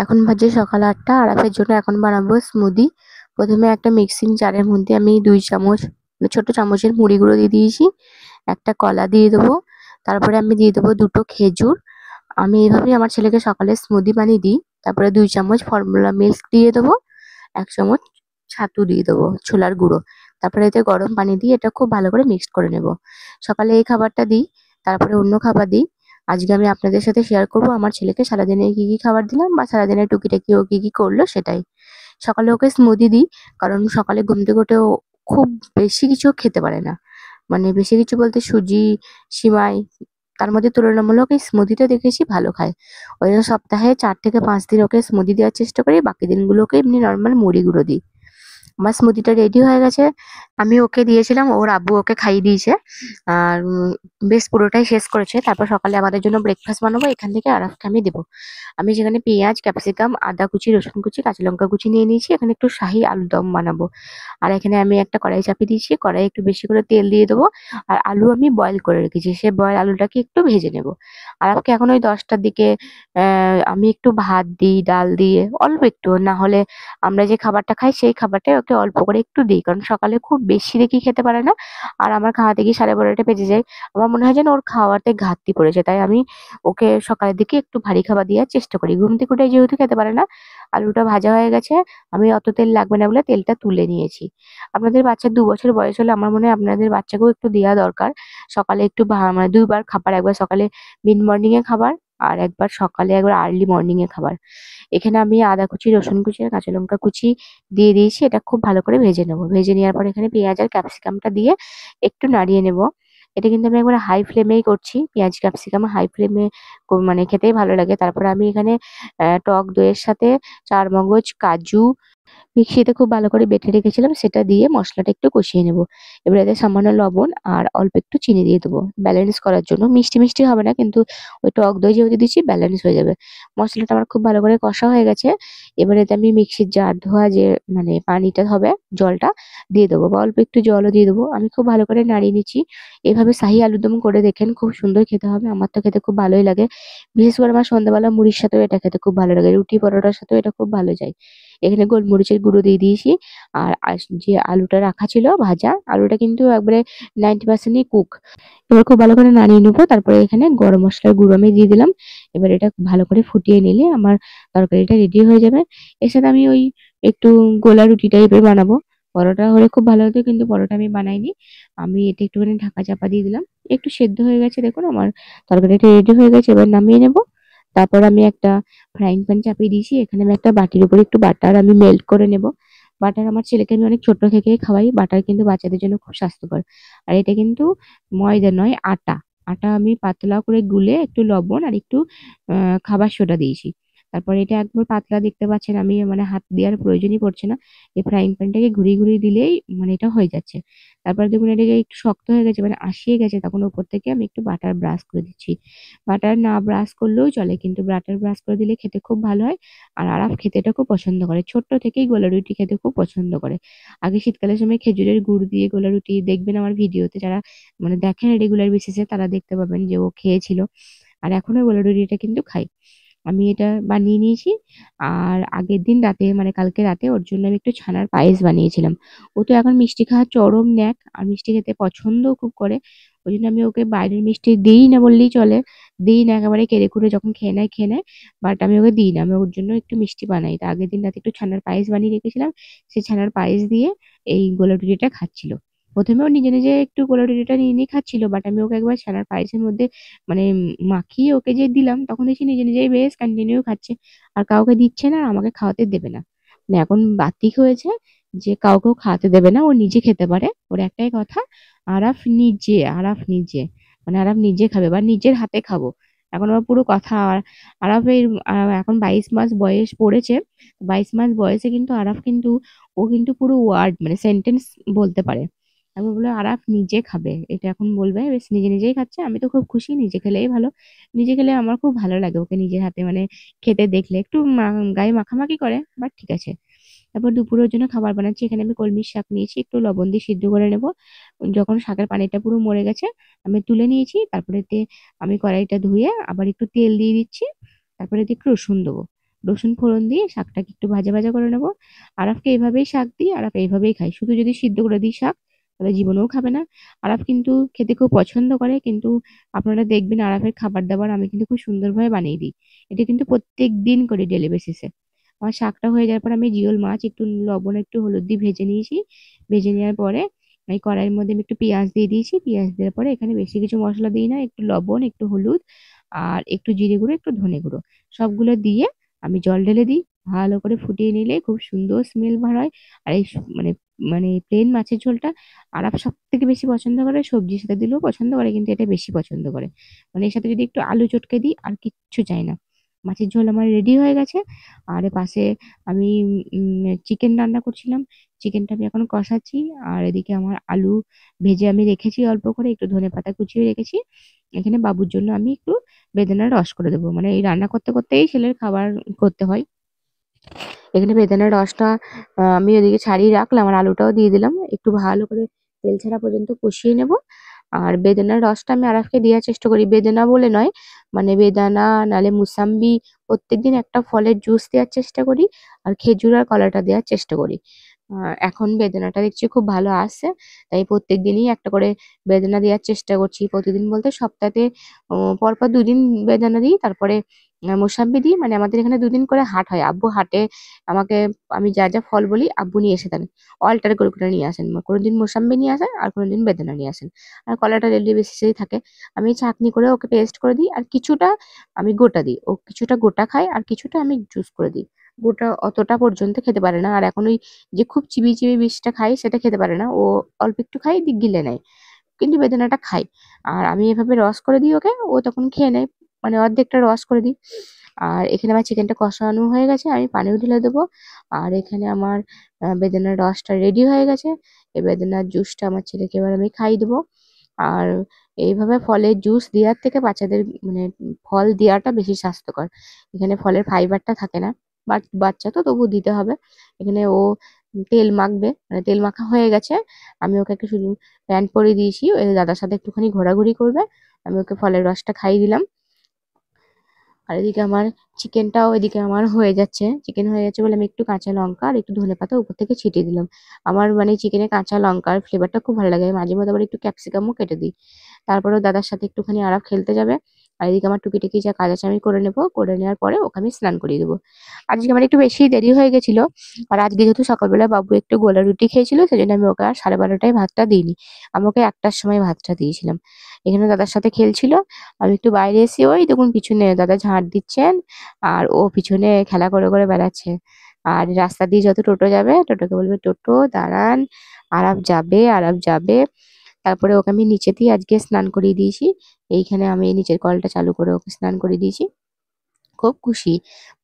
এখন বাজে সকাল ৮টা। আরাফের জন্য এখন বানাবো স্মুদি। প্রথমে একটা মিক্সিং জারের মধ্যে আমি ২ চামচ ছোট চামচের মুড়ি গুঁড়ো দিয়ে দিয়েছি। একটা কলা দিয়ে দেবো। তারপরে আমি দিয়ে দেবো ২ টো খেজুর। আমি এভাবেই আমার ছেলেকে সকালে স্মুদি বানিয়ে দিই। তারপরে ২ চামচ ফর্মুলা মিল্ক দিয়ে দেবো। ১ চামচ ছাতু দিয়ে দেবো, ছোলার গুঁড়ো। তারপরে এতে গরম পানি দিয়ে এটা খুব ভালো করে মিক্সড করে নেব। সকালে এই খাবারটা দিই, তারপরে অন্য খাবার দিই। আজকে আমি আপনাদের সাথে শেয়ার করব আমার ছেলেকে সারাদিনে কি খাবার দিলাম বা সারাদিনে টুকিটাকি ও কি করলো সেটাই। সকালে ওকে স্মুদি দিই, কারণ সকালে ঘুম থেকে উঠে ও খুব বেশি কিছু খেতে পারে না। মানে বেশি কিছু বলতে সুজি, সিমাই, তার মধ্যে তুলনামূলক এই স্মুদিটা দেখেছি ভালো খায়। ওই জন্য সপ্তাহে ৪ থেকে ৫ দিন ওকে স্মুদি দেওয়ার চেষ্টা করি, বাকি দিনগুলোকে এমনি নর্মাল মুড়ি গুঁড়ো দিই। আমার স্মুদিটা রেডি হয়ে গেছে। আমি ওকে দিয়েছিলাম, ওর আব্বু ওকে খাইয়ে দিয়েছে। আর বেশ পুরোটাই শেষ করেছে। তারপর সকালে আমাদের জন্য ব্রেকফাস্ট বানাবো, এখান থেকে আরাফকে আমি দেবো। আমি সেখানে পেঁয়াজ, ক্যাপসিকাম, আদা কুচি, রসুন কুচি, কাঁচা লঙ্কা কুচি নিয়ে নিয়েছি। এখানে একটু শাহি আলুর দম বানাবো। আর এখানে আমি একটা কড়াই চাপিয়ে দিয়েছি, কড়াইয়ে একটু বেশি করে তেল দিয়ে দেবো। আর আলু আমি বয়েল করে রেখেছি, সে বয়েল আলুটাকে একটু ভেজে নেব। আরাফকে এখন ওই ১০টার দিকে আমি একটু ভাত দিই, ডাল দিয়ে অল্প একটু, না হলে আমরা যে খাবারটা খাই সেই খাবারটাই ওকে অল্প করে একটু দিই, কারণ সকালে খুব বেশি দেখি খেতে পারে না। আর আমার খাওয়াতে গিয়ে ১২:৩০ বেজে যায়। আমার মনে হয় যেন ওর খাওয়াতে ঘাটতি পড়েছে, তাই আমি ওকে সকালের দিকে একটু ভারী খাবার দেওয়ার চেষ্টা করি। ঘুম থেকে উঠে যেহেতু খেতে পারে না, আলুটা ভাজা হয়ে গেছে। আমি অত তেল লাগবে না বলে তেলটা তুলে নিয়েছি। আপনাদের বাচ্চার ২ বছর বয়স হলে আমার মনে হয় আপনাদের বাচ্চাকেও একটু দেওয়া দরকার। সকালে একটু মানে ২ বার খাবার, একবার সকালে মিড মর্নিং এ খাবার, আর একবার সকালে, একবার আর্লি মর্নিং এ খাবার। এখানে আমি আদা কুচি, রসুন কুচি আর কাঁচা লঙ্কা কুচি দিয়ে দিয়েছি। এটা খুব ভালো করে ভেজে নেবো। ভেজে নেওয়ার পর এখানে পেঁয়াজ আর ক্যাপসিকামটা দিয়ে একটু নাড়িয়ে নেব। এটা কিন্তু আমি একবারে হাই ফ্লেমেই করছি। পেঁয়াজ ক্যাপসিকাম হাই ফ্লেমে মানে খেতেই ভালো লাগে। তারপরে আমি এখানে টক দইয়ের সাথে ৪ মগজ, কাজু মিক্সিতে খুব ভালো করে বেটে রেখেছিলাম, সেটা দিয়ে মসলাটা একটু কষিয়ে নেব। এবার এতে সামান্য লবণ আর অল্প একটু চিনি দিয়ে দেবো ব্যালেন্স করার জন্য। মিষ্টি মিষ্টি হবে না, কিন্তু ওই টক দই যেহেতু দিচ্ছি ব্যালেন্স হয়ে যাবে। মসলাটা আমার খুব ভালো করে কষা হয়ে গেছে। এবার এতে আমি মিক্সির জার ধোয়া যে মানে পানিটা হবে, জলটা দিয়ে দেবো বা অল্প একটু জলও দিয়ে দেবো। আমি খুব ভালো করে নাড়িয়ে নিচ্ছি। এভাবে শাহি আলুরদম করে দেখেন, খুব সুন্দর খেতে হবে। আমার তো খেতে খুব ভালোই লাগে। বিশেষ করে আমার সন্ধ্যাবেলা মুড়ির সাথেও এটা খেতে খুব ভালো লাগে। রুটি পরোটার সাথেও এটা খুব ভালো যায়। এখানে গোলমরিচের গুঁড়ো দিয়ে দিয়েছি। আর যে আলুটা রাখা ছিল ভাজা, আলুটা কিন্তু একবারে 90% কুক। এবার খুব ভালো করে নাড়িয়ে নেবো। তারপরে এখানে গরম মসলার গুঁড়ো আমি দিয়ে দিলাম। এবার এটা ভালো করে ফুটিয়ে নিলে আমার তরকারিটা রেডি হয়ে যাবে। এর সাথে আমি ওই একটু গোলা রুটি টাইপের বানাবো। পরোটা হলে খুব ভালো হতো, কিন্তু পরোটা আমি বানাইনি। আমি এটা একটুখানি ঢাকা চাপা দিয়ে দিলাম। একটু সেদ্ধ হয়ে গেছে, দেখুন আমার তরকারিটা রেডি হয়ে গেছে। এবার নামিয়ে নেব। তারপর আমি একটা ফ্রাইং প্যান চাপিয়ে দিয়েছি। এখানে আমি একটা বাটির উপরে একটু বাটার আমি মেল্ট করে নেব। বাটার আমার ছেলেকে আমি অনেক ছোট থেকেই খাওয়াই। বাটার কিন্তু বাচ্চাদের জন্য খুব স্বাস্থ্যকর। আর এটা কিন্তু ময়দা নয়, আটা। আটা আমি পাতলা করে গুলে একটু লবণ আর একটু খাবার সোডা দিয়েছি। তারপরে এটা একবার পাতলা দেখতে পাচ্ছেন, আমি মানে হাত দেওয়ার প্রয়োজনই পড়ছে না। এই ফ্রাইং প্যানটাকে ঘুরিয়ে ঘুরিয়ে দিলেই মানে এটা হয়ে যাচ্ছে। তারপরে দেখুন এটাকে একটু শক্ত হয়ে গেছে, মানে আশিয়ে গেছে, তখন উপর থেকে আমি একটু বাটার ব্রাশ করে দিচ্ছি। বাটার না ব্রাশ করলেও চলে, কিন্তু বাটার ব্রাশ করে দিলে খেতে খুব ভালো হয়। আর আরাফ খেতে এটা খুব পছন্দ করে। ছোট্ট থেকেই গোলা রুটি খেতে খুব পছন্দ করে। আগে শীতকালের সময় খেজুরের গুড় দিয়ে গোলা রুটি দেখবেন আমার ভিডিওতে, যারা মানে দেখেন রেগুলার বেসিসে তারা দেখতে পাবেন যে ও খেয়েছিল। আর এখনো গোলা রুটিটা কিন্তু খাই। আমি এটা বানিয়ে নিয়েছি। আর আগের দিন রাতে মানে কালকে রাতে ওর জন্য আমি একটু ছানার পায়েস বানিয়েছিলাম। ও তো এখন মিষ্টি খাওয়ার চরম ন্যাক, আর মিষ্টি খেতে পছন্দও খুব করে। ওই জন্য আমি ওকে বাইরের মিষ্টি দিই না বললেই চলে। দিই না, একেবারে কেড়ে যখন খেয়ে নেয় খেয়ে নেয়। বাট আমি ওকে দিই না, আমি ওর জন্য একটু মিষ্টি বানাই। তো আগের দিন রাতে একটু ছানার পায়েস বানিয়ে রেখেছিলাম। সেই ছানার পায়েস দিয়ে এই গোলা রুটিটা খাচ্ছিল। প্রথমে ও নিজে নিজে একটু গোলা রুটিটা নিয়ে নিয়ে খাচ্ছিল, বাট আমি ওকে একবার ছানার পায়েসের মধ্যে মানে মাখিয়ে ওকে যে দিলাম, তখন দেখছি নিজে নিজেই বেশ কন্টিনিউ খাচ্ছে। আর কাউকে দিচ্ছে না, আর আমাকে খাওয়াতে দেবে না। মানে এখন বাতিক হয়েছে যে কাউকেও খাওয়াতে দেবে না, ও নিজে খেতে পারে। ওর একটাই কথা, আরাফ নিজে মানে আরাফ নিজে খাবে বা নিজের হাতে খাবো। এখন আমার পুরো কথা। আর আরাফের এখন 22 মাস বয়স পড়েছে। 22 মাস বয়সে কিন্তু আরাফ কিন্তু ও কিন্তু পুরো ওয়ার্ড মানে সেন্টেন্স বলতে পারে। আমি বলে আরাফ নিজে খাবে, এটা এখন বলবে। বেশ নিজে নিজেই খাচ্ছে, আমি তো খুব খুশি। নিজে খেলেই ভালো। নিজে খেলে আমার খুব ভালো লাগে ওকে নিজের হাতে মানে খেতে দেখলে। একটু গায়ে মাখামাখি করে, বাট ঠিক আছে। তারপর দুপুরের জন্য খাবার বানাচ্ছি। এখানে আমি কলমির শাক নিয়েছি, একটু লবণ দিয়ে সিদ্ধ করে নেব। যখন শাকের পানিটা পুরো মরে গেছে আমি তুলে নিয়েছি। তারপরে এতে আমি কড়াইটা ধুয়ে আবার একটু তেল দিয়ে দিচ্ছি। তারপরে এতে একটু রসুন দেবো। রসুন ফোড়ন দিয়ে শাকটাকে একটু ভাজা ভাজা করে নেবো। আরাফকে এইভাবেই শাক দিই, আরাফ এইভাবেই খায়। শুধু যদি সিদ্ধ করে দিই শাক তাহলে জীবনেও খাবে না। আরাফ কিন্তু খেতে খুব পছন্দ করে, কিন্তু আপনারা দেখবেন আরাফের খাবার দাবার আমি কিন্তু খুব সুন্দরভাবে বানিয়ে দিই। এটা কিন্তু প্রত্যেক দিন করি ডেলি বেসিসে। আমার শাকটা হয়ে যাওয়ার পর আমি জিওল মাছ একটু লবণ একটু হলুদ দিয়ে ভেজে নিয়েছি। ভেজে নেওয়ার পরে এই কড়াইয়ের মধ্যে আমি একটু পেঁয়াজ দিয়ে দিয়েছি। পেঁয়াজ দেওয়ার পরে এখানে বেশি কিছু মশলা দিই না, একটু লবণ একটু হলুদ আর একটু জিরে গুঁড়ো একটু ধনে গুঁড়ো সবগুলো দিয়ে আমি জল ঢেলে দিই। ভালো করে ফুটিয়ে নিলে খুব সুন্দর স্মেল বার হয়। আর এই মানে মানে প্লেন মাছের ঝোলটা আরাপ সব থেকে বেশি পছন্দ করে, সবজির সাথে দিলেও পছন্দ করে, কিন্তু এটা বেশি পছন্দ করে। মানে এর সাথে যদি একটু আলু চটকে দিই আর কিচ্ছু চাই না। মাছের ঝোল আমার রেডি হয়ে গেছে। আর এর পাশে আমি চিকেন রান্না করছিলাম। চিকেনটা আমি এখন কষাচ্ছি। আর এদিকে আমার আলু ভেজে আমি রেখেছি অল্প করে, একটু ধনেপাতা কুচিয়ে রেখেছি। এখানে বাবুর জন্য আমি একটু বেদানার রস করে দেবো, মানে এই রান্না করতে করতেই ছেলের খাবার করতে হয়। এখানে বেদানার রসটা আমি ওদিকে ছাড়িয়ে রাখলাম, আর আলুটাও দিয়ে দিলাম, একটু ভালো করে তেল ছাড়া পর্যন্ত কষিয়ে নেব। আর বেদানার রসটা আমি আরাফকে দেওয়ার চেষ্টা করি, বেদানা বলে নয়, মানে বেদানা নালে মুসাম্বি, প্রত্যেকদিন একটা ফলের জুস দেওয়ার চেষ্টা করি। আর খেজুর আর কলাটা দেওয়ার চেষ্টা করি। এখন বেদানাটা দেখছি খুব ভালো আসছে, তাই প্রত্যেক দিনই একটা করে বেদানা দেওয়ার চেষ্টা করছি। প্রতিদিন বলতে সপ্তাহে পরপর দুদিন বেদানা দিই, তারপরে মোসাম্বি দিই। মানে আমাদের এখানে দুদিন করে হাট হয়, আব্বু হাটে আমাকে, আমি যা যা ফল বলি আব্বু নিয়ে এসে দেন, অল্টার করে করে নিয়ে আসেন। কোনোদিন মোসাম্বি নিয়ে আসেন আর কোনোদিন বেদানা নিয়ে আসেন। আর কলাটা ডেলি বেসিসেই থাকে। আমি চাটনি করে ওকে পেস্ট করে দিই, আর কিছুটা আমি গোটা দিই, ও কিছুটা গোটা খায় আর কিছুটা আমি জুস করে দিই। গোটা অতটা পর্যন্ত খেতে পারে না, আর এখন ওই যে খুব চিবি চিবি বিষটা খাই সেটা খেতে পারে না ও। অল্প একটু খাই গিলে নেয়, কিন্তু বেদানাটা খাই। আর আমি এভাবে রস করে দিই ওকে, ও তখন খেয়ে নেয়, মানে অর্ধেকটা রস করে দিই। আর এখানে আমার চিকেনটা কষানো হয়ে গেছে, আমি পানিও ঢেলে দেবো। আর এখানে আমার বেদানার রসটা রেডি হয়ে গেছে। এই বেদানার জুসটা আমার ছেলেকে এবার আমি খাইয়ে দেবো। আর এইভাবে ফলের জুস দেওয়ার থেকে বাচ্চাদের মানে ফল দেওয়াটা বেশি স্বাস্থ্যকর। এখানে ফলের ফাইবারটা থাকে না, বাট বাচ্চা তো তবু দিতে হবে। এখানে ও তেল মাখবে, মানে তেল মাখা হয়ে গেছে। আমি ওকে একটু শুধু প্যান্ট পরিয়ে দিয়েছি, ওই দাদার সাথে একটুখানি ঘোরাঘুরি করবে। আমি ওকে ফলের রসটা খাইয়ে দিলাম। আর এদিকে আমার চিকেনটাও এদিকে আমার হয়ে যাচ্ছে। চিকেন হয়ে যাচ্ছে বলে আমি একটু কাঁচা লঙ্কা আর একটু ধনেপাতা উপর থেকে ছিটিয়ে দিলাম। আমার মানে চিকেনে কাঁচা লঙ্কার ফ্লেভারটা খুব ভালো লাগে। মাঝে মধ্যে আবার একটু ক্যাপসিকামও কেটে দিই। তারপরেও দাদার সাথে একটুখানি আরাফ খেলতে যাবে। আর এদিকে আমার টুকিটাকি যা কাজ আছে আমি করে নেবো। করে নেওয়ার পরে ওকে আমি স্নান করিয়ে দেবো। আজকে আমার একটু বেশি দেরি হয়ে গেছিল। আর আজকে যেহেতু সকালবেলা বাবু একটু গোলা রুটি খেয়েছিল, সেজন্য আমি ওকে আর 12:30টায় ভাতটা দিইনি। আমি ওকে 1টার সময় ভাতটা দিয়েছিলাম। এখানে দাদার সাথে খেলছিল। আমি একটু বাইরে এসে ওই দেখুন পিছনে দাদা ঝাঁট দিচ্ছেন, আর ও পিছনে খেলা করে করে বেড়াচ্ছে। আর রাস্তা দিয়ে যত টোটো যাবে টোটোকে বলবে, টোটো দাঁড়ান, আরাফ যাবে আরাফ যাবে। তারপরে ওকে আমি নিচে দিয়ে আজকে স্নান করিয়ে দিয়েছি। এইখানে আমি নিচের কলটা চালু করে ওকে স্নান করিয়ে দিয়েছি। খুব খুশি।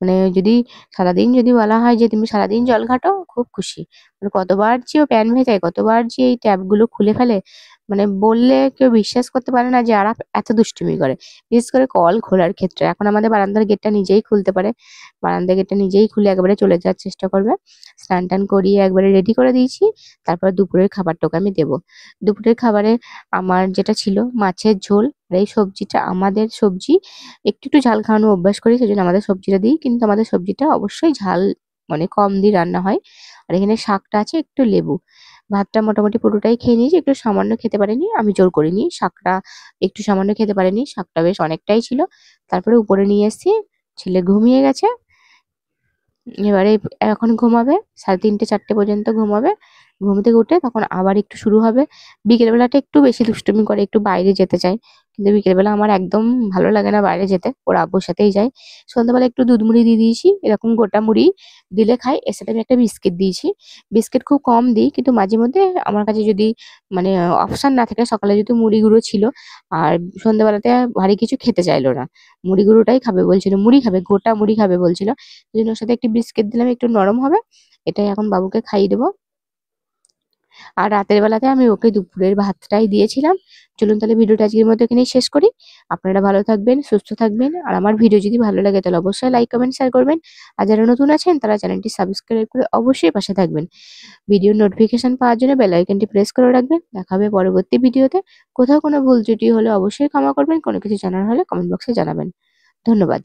মানে যদি সারাদিন যদি বলা হয় যে তুমি সারাদিন জল ঘাটো, খুব খুশি। মানে কতবার যে ও প্যান্ট ভেজায়, কতবার যে এই ট্যাপ গুলো খুলে ফেলে, মানে বললে কেউ বিশ্বাস করতে পারে না যে আরাফ এত দুষ্টুমি করে। বিশেষ করে কল খোলার ক্ষেত্রে। এখন আমাদের বারান্দার গেটটা নিজেই খুলতে পারে। বারান্দার গেটটা নিজেই খুলে একেবারে চলে যাওয়ার চেষ্টা করবে। স্নান টান করিয়ে একবারে রেডি করে দিয়েছি। তারপর দুপুরের খাবারটাকে আমি দেবো। দুপুরের খাবারে আমার যেটা ছিল মাছের ঝোল, আর এই সবজিটা আমাদের সবজি একটু একটু ঝাল খাওয়ানো অভ্যাস করি, সেজন্য আমাদের সবজিটা দিই, কিন্তু আমাদের সবজিটা অবশ্যই ঝাল মানে কম দিয়ে রান্না হয়। আর এখানে শাকটা আছে, একটু লেবু। ভাতটা মোটামুটি পুরোটাই খেয়ে নিয়েছি, একটু সামান্য খেতে পারিনি, আমি জোর করিনি। শাকটা একটু সামান্য খেতে পারিনি, শাকটা বেশ অনেকটাই ছিল। তারপরে উপরে নিয়ে এসেছি, ছেলে ঘুমিয়ে গেছে। এবারে এখন ঘুমাবে, 3:30 4টে পর্যন্ত ঘুমাবে। ঘুম থেকে উঠে তখন আবার একটু শুরু হবে। বিকেল বেলাটা একটু বেশি দুষ্টুমি করে, একটু বাইরে যেতে চায়। কিন্তু বিকেল বেলা আমার একদম ভালো লাগে না বাইরে যেতে, ওর আব্বুর সাথেই যাই। সন্ধ্যাবেলা একটু দুধ মুড়ি দিয়ে দিয়েছি, এরকম গোটা মুড়ি দিলে খাই। এর সাথে আমি একটা বিস্কিট দিয়েছি। বিস্কিট খুব কম দিই, কিন্তু মাঝে মধ্যে আমার কাছে যদি মানে অপশন না থাকে, সকালে যেহেতু মুড়ি গুঁড়ো ছিল, আর সন্ধ্যাবেলাতে ভারী কিছু খেতে চাইলো না, মুড়ি গুঁড়োটাই খাবে বলছিল, মুড়ি খাবে, গোটা মুড়ি খাবে বলছিল। ওই জন্য ওর সাথে একটু বিস্কিট দিলাম, একটু নরম হবে। এটাই এখন বাবুকে খাইয়ে দেবো। আর রাতের বেলাতে আমি ওকে দুপুরের ভাতটাই দিয়েছিলাম। চলুন তাহলে ভিডিওটা আজকের মতো এখানেই শেষ করি। আপনারা ভালো থাকবেন, সুস্থ থাকবেন। আর আমার ভিডিও যদি ভালো লাগে তাহলে অবশ্যই লাইক কমেন্ট শেয়ার করবেন। আর যারা নতুন আছেন তারা চ্যানেলটি সাবস্ক্রাইব করে অবশ্যই পাশে থাকবেন। ভিডিওর নোটিফিকেশন পাওয়ার জন্য বেল আইকনটি প্রেস করে রাখবেন। দেখা হবে পরবর্তী ভিডিওতে। কোথাও কোনো ভুল ত্রুটি হলে অবশ্যই ক্ষমা করবেন। কোনো কিছু জানার হলে কমেন্ট বক্সে জানাবেন। ধন্যবাদ।